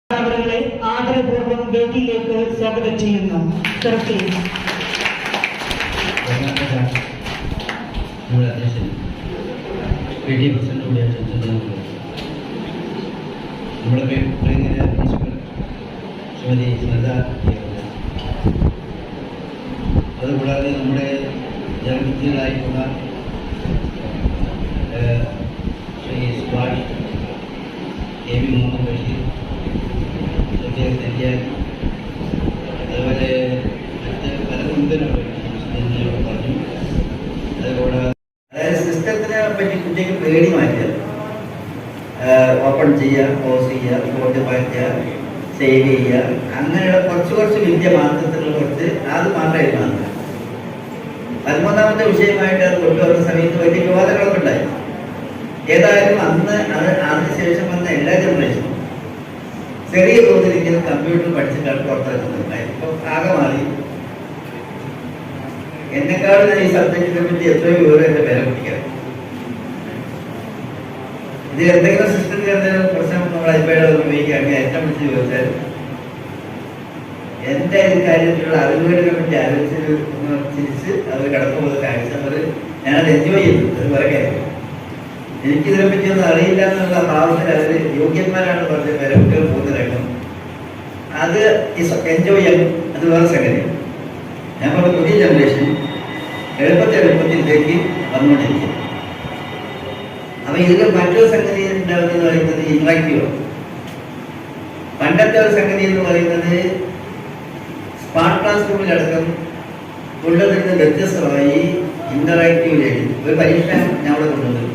അവരെ ആദരപൂർവ്വം വേദിയിലേക്ക് സ്വാഗതം ചെയ്യുന്നു. നമ്മുടെ അധ്യക്ഷൻ നമ്മുടെ പ്രിയങ്കര പ്രിൻസിപ്പൽ ശ്രീമതി സ്മിത, അതുകൂടാതെ നമ്മുടെ ജനപ്രതിനിധികളായിട്ടുള്ള ശ്രീ സുഭാഷ്, എ വി മുഹമ്മദ് ബഷീർ, അതുപോലെ മറ്റ് പല മുൻഗണനകൾ പറഞ്ഞു. അതുകൂടാതെ അതായത് സിസ്റ്റത്തിനെ പറ്റി കുട്ടിക്ക് പേടി മാറ്റുക, ഓപ്പൺ ചെയ്യുക, ക്ലോസ് ചെയ്യുക, ഫോൾഡ് മാറ്റുക, സേവ് ചെയ്യുക, അങ്ങനെയുള്ള കുറച്ച് വിദ്യ മാത്രത്തിലുള്ള കുറച്ച് അത് മാത്രമായിട്ട് മാറ്റുക. 13ാമത്തെ വിഷയമായിട്ട് അത് കൊണ്ടുവരുന്ന സമയത്ത് വലിയ വിവാദങ്ങളൊക്കെ ഉണ്ടായി. ഏതായാലും അതിനുശേഷം വന്ന എല്ലാ ജനറേഷനും ചെറിയ തോതിൽ ഇങ്ങനെ കമ്പ്യൂട്ടർ പഠിച്ചിട്ടാണ് പുറത്തിറക്കുന്നുണ്ടായി. ഇപ്പം ആകെ മാറി. എന്നെക്കാളും ഈ സബ്ജക്റ്റിനെ പറ്റി എത്രയോ വിവരം എന്റെ വില പിടിക്കാം. ഇതിൽ എന്തെങ്കിലും സിസ്റ്റത്തിൽ എന്തെങ്കിലും പ്രശ്നം നമ്മൾ അഭിപ്രായം ഉപയോഗിക്കുകയാണെങ്കിൽ ഏറ്റവും വിളിച്ച് ചോദിച്ചാൽ എന്റെ കാര്യത്തിലുള്ള അറിവുകളെ പറ്റി ചിരിച്ച് അവർ കടന്നു പോകുന്ന കാഴ്ച അവർ ഞാനത് എൻജോയ് ചെയ്തു. അത് വേറെ കാര്യം. എനിക്കിതിനെ പറ്റിയൊന്നും അറിയില്ല എന്നുള്ള ഭാവത്തിൽ അവർ യോഗ്യന്മാരാണ് പറഞ്ഞ വില കുട്ടികൾ പോകുന്ന രംഗം അത് എൻജോയ് ചെയ്യാൻ അത് വേറെ സംഗതിയാണ്. ഞാൻ പറഞ്ഞ പുതിയ ജനറേഷൻ എളുപ്പത്തിലേക്ക് വന്നുകൊണ്ടിരിക്കും. അപ്പൊ ഇതിൽ മറ്റൊരു സംഗതി ഉണ്ടാവുന്നത് പറയുന്നത് ഇന്ററാക്റ്റീവ്. പണ്ടത്തെ ഒരു സംഗതി എന്ന് പറയുന്നത് സ്മാർട്ട് ക്ലാസ് റൂമിലടക്കം ഉള്ളതിൽ നിന്ന് വ്യത്യസ്തമായി ഇന്ററാക്റ്റീവ് ലേണിംഗ് ഒരു പരീക്ഷ ഞാൻ അവിടെ കൊണ്ടുവന്നു.